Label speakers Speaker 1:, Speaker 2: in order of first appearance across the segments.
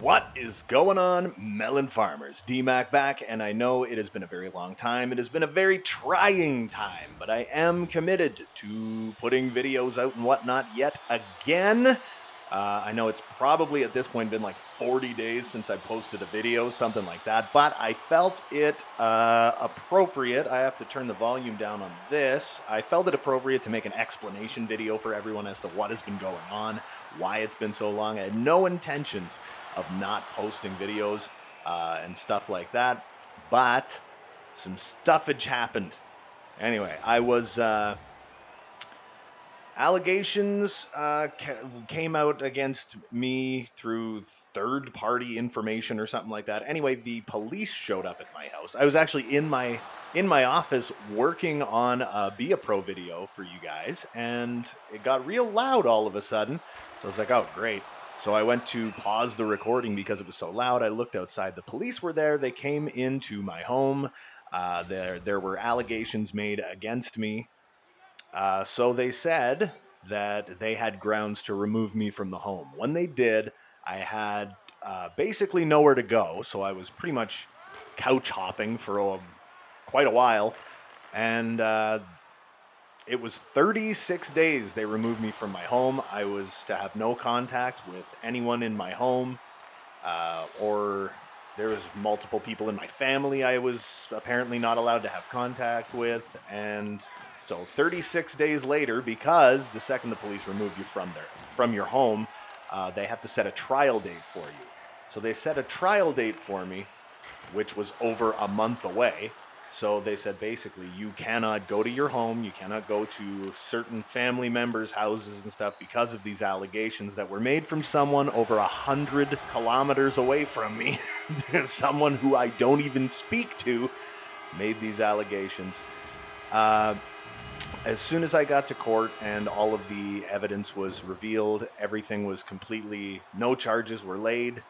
Speaker 1: What is going on, melon farmers? DMAC back, and I know it has been a very long time. It has been a very trying time, but I am committed to putting videos out and whatnot yet again. I know it's probably at this point been like 40 days since I posted a video, something like that, but I felt it appropriate. I have to turn the volume down on this. I felt it appropriate to make an explanation video for everyone as to what has been going on, why it's been so long. I had no intentions of not posting videos and stuff like that, but some stuffage happened. Anyway, allegations came out against me through third-party information or something like that. Anyway, the police showed up at my house. I was actually in my office working on a Be a Pro video for you guys, and it got real loud all of a sudden. So I was like, oh, great. So I went to pause the recording because it was so loud. I looked outside. The police were there. They came into my home. There were allegations made against me. So they said that they had grounds to remove me from the home. When they did, I had basically nowhere to go. So I was pretty much couch hopping for quite a while. And it was 36 days they removed me from my home. I was to have no contact with anyone in my home, or there was multiple people in my family I was apparently not allowed to have contact with. And so 36 days later, because the second the police remove you from your home, they have to set a trial date for you. So they set a trial date for me, which was over a month away. So they said basically you cannot go to your home, you cannot go to certain family members' houses and stuff because of these allegations that were made from someone over 100 kilometers away from me. Someone who I don't even speak to made these allegations. As soon as I got to court and all of the evidence was revealed, everything was completely, no charges were laid.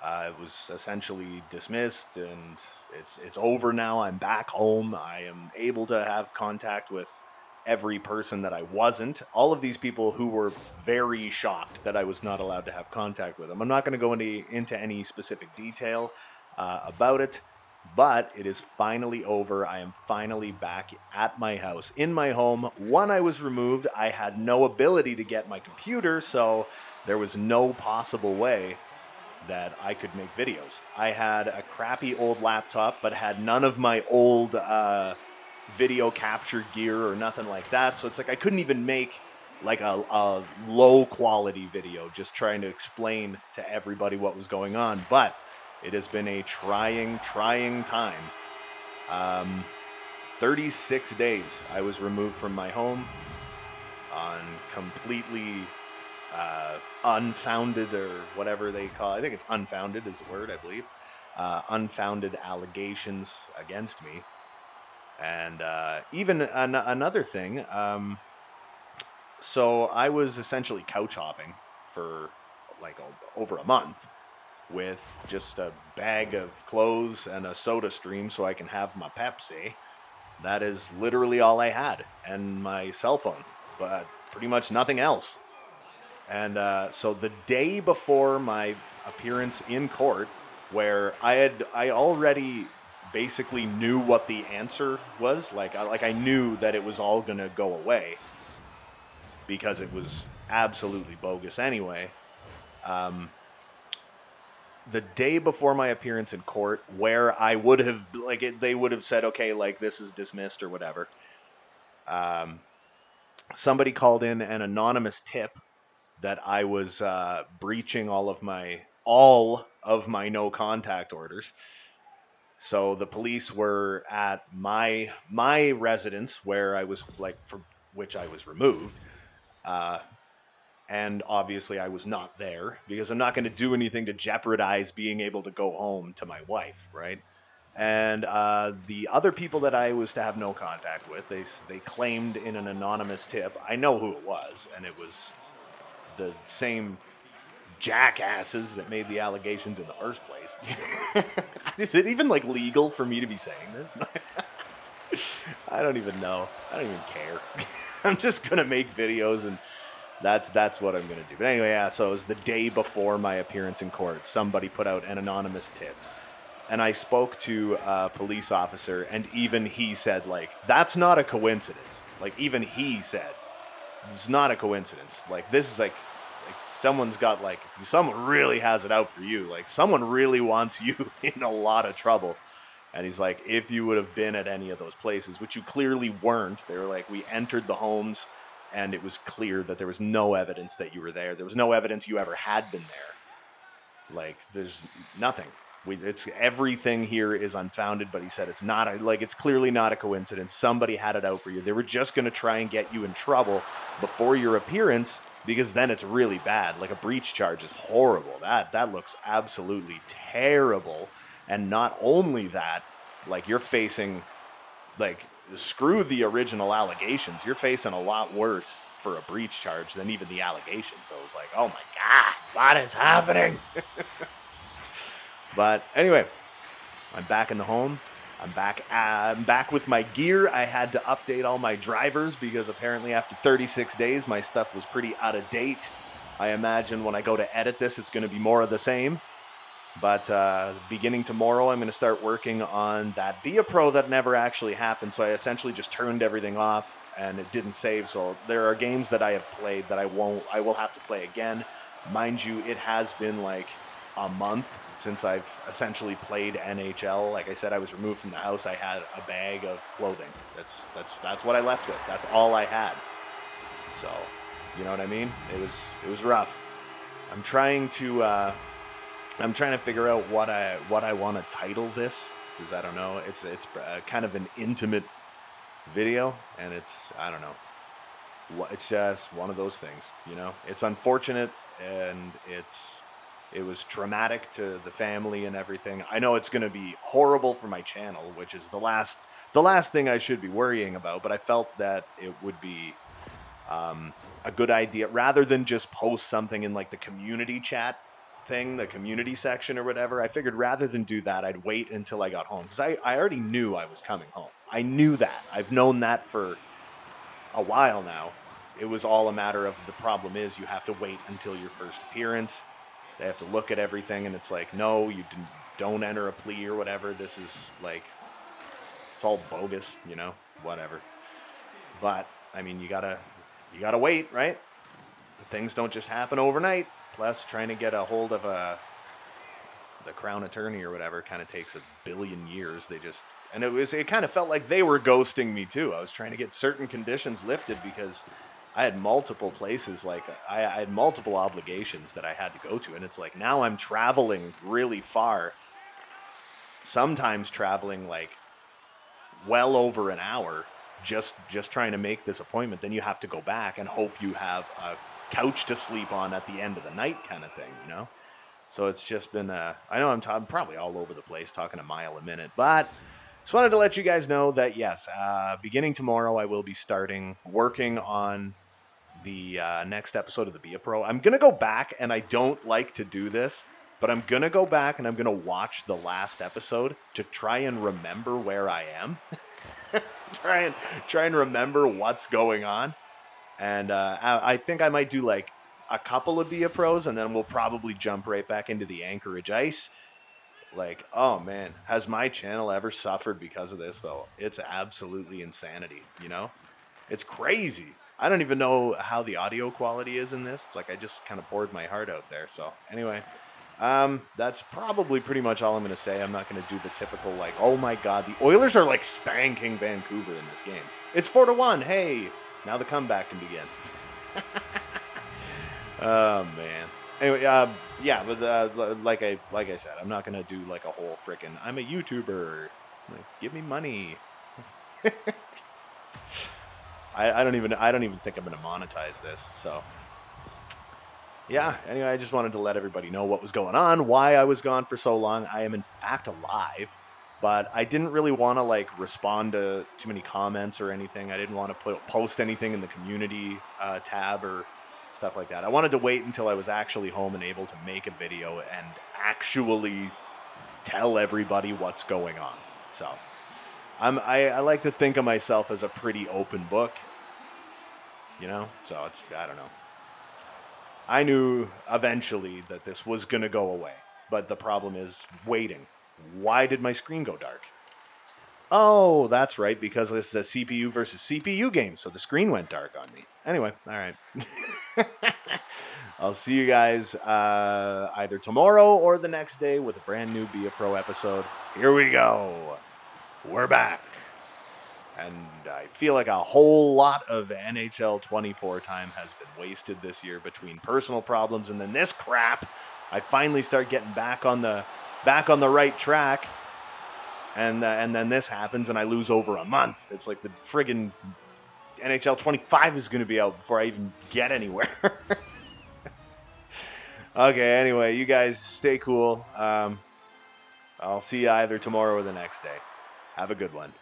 Speaker 1: It was essentially dismissed, and it's over now. I'm back home. I am able to have contact with every person that I wasn't. All of these people who were very shocked that I was not allowed to have contact with them. I'm not going to go into any specific detail about it, but it is finally over. I am finally back at my house, in my home. When I was removed, I had no ability to get my computer, so there was no possible way that I could make videos. I had a crappy old laptop, but had none of my old video capture gear or nothing like that. So it's like I couldn't even make like a low quality video just trying to explain to everybody what was going on. But it has been a trying time. 36 days I was removed from my home on completely unfounded, or whatever they call it. I think it's unfounded is the word, I believe. Unfounded allegations against me. And even another thing, so I was essentially couch hopping for like over a month with just a bag of clothes and a soda stream so I can have my Pepsi. That is literally all I had, and my cell phone, but pretty much nothing else. And so the day before my appearance in court, where I already basically knew what the answer was, like I knew that it was all gonna go away because it was absolutely bogus anyway. The day before my appearance in court, where I would have they would have said, okay, like this is dismissed or whatever. Somebody called in an anonymous tip that I was breaching all of my no contact orders. So the police were at my residence where I was from which I was removed, and obviously I was not there because I'm not going to do anything to jeopardize being able to go home to my wife, right? And the other people that I was to have no contact with, they claimed in an anonymous tip. I know who it was, and it was the same jackasses that made the allegations in the first place. Is it even like legal for me to be saying this? I don't even know. I don't even care. I'm just gonna make videos and That's what I'm gonna do. But anyway, yeah. So it was the day before my appearance in court. Somebody put out an anonymous tip, and I spoke to a police officer, and even he said, like, that's not a coincidence. Like, even he said, it's not a coincidence. Like, this is like someone's got, like, someone really has it out for you. Like, someone really wants you in a lot of trouble. And he's like, if you would have been at any of those places, which you clearly weren't, they were like, we entered the homes and it was clear that there was no evidence that you were there. There was no evidence you ever had been there. Like, there's nothing. It's everything here is unfounded, but he said it's not it's clearly not a coincidence. Somebody had it out for you. They were just going to try and get you in trouble before your appearance, because then it's really bad. Like, a breach charge is horrible. That looks absolutely terrible. And not only that, like, you're facing, like, screw the original allegations. You're facing a lot worse for a breach charge than even the allegations. So it was like, oh my God, what is happening? But anyway, I'm back in the home. I'm back with my gear. I had to update all my drivers because apparently after 36 days, my stuff was pretty out of date. I imagine when I go to edit this, it's going to be more of the same. But beginning tomorrow, I'm going to start working on that Be a Pro that never actually happened. So I essentially just turned everything off and it didn't save. So there are games that I have played that I will have to play again. Mind you, it has been like a month since I've essentially played NHL. Like I said, I was removed from the house. I had a bag of clothing. That's what I left with. That's all I had. So, you know what I mean? It was rough. I'm trying to figure out what I want to title this, because I don't know. It's kind of an intimate video, and I don't know. It's just one of those things, you know. It's unfortunate, and it was traumatic to the family and everything. I know it's going to be horrible for my channel, which is the last thing I should be worrying about. But I felt that it would be a good idea, rather than just post something in like the community chat thing, the community section or whatever. I figured rather than do that, I'd wait until I got home, because I already knew I was coming home. I knew that. I've known that for a while now. It was all a matter of, the problem is you have to wait until your first appearance. They have to look at everything, and it's like, no, you don't enter a plea or whatever. This is like, it's all bogus, you know, whatever. But I mean, you gotta wait, right? Things don't just happen overnight. Plus, trying to get a hold of the crown attorney or whatever kind of takes a billion years. And it kind of felt like they were ghosting me too. I was trying to get certain conditions lifted because I had multiple places, like I had multiple obligations that I had to go to, and it's like, now I'm traveling really far, sometimes traveling like well over an hour, just trying to make this appointment. Then you have to go back and hope you have a couch to sleep on at the end of the night, kind of thing, you know. So it's just been I know I'm probably all over the place, talking a mile a minute, but just wanted to let you guys know that yes, beginning tomorrow, I will be starting working on the next episode of the Be a Pro. I'm gonna go back, and I don't like to do this, but I'm gonna go back and I'm gonna watch the last episode to try and remember where I am. try and remember what's going on. And I think I might do like a couple of Be a Pros, and then we'll probably jump right back into the Anchorage Ice. Like, oh man, has my channel ever suffered because of this though? It's absolutely insanity, you know? It's crazy. I don't even know how the audio quality is in this. It's like I just kind of poured my heart out there. So anyway, that's probably pretty much all I'm going to say. I'm not going to do the typical, like, oh my God, the Oilers are like spanking Vancouver in this game. It's 4-1. Hey, now the comeback can begin. Oh man. Anyway, yeah, but like I said, I'm not gonna do like a whole freaking I'm a YouTuber. Like, give me money. I don't even think I'm gonna monetize this. So yeah. Anyway, I just wanted to let everybody know what was going on, why I was gone for so long. I am in fact alive, but I didn't really want to like respond to too many comments or anything. I didn't want to post anything in the community tab or stuff like that. I wanted to wait until I was actually home and able to make a video and actually tell everybody what's going on. So I like to think of myself as a pretty open book, you know. So I don't know. I knew eventually that this was going to go away. But the problem is waiting. Why did my screen go dark? Oh, that's right, because this is a CPU versus CPU game, so the screen went dark on me. Anyway, all right. I'll see you guys either tomorrow or the next day with a brand new Be a Pro episode. Here we go. We're back. And I feel like a whole lot of NHL 24 time has been wasted this year between personal problems and then this crap. I finally start getting back on the right track, and then this happens and I lose over a month. It's like the friggin' NHL 25 is going to be out before I even get anywhere. Okay, anyway, you guys stay cool. I'll see you either tomorrow or the next day. Have a good one.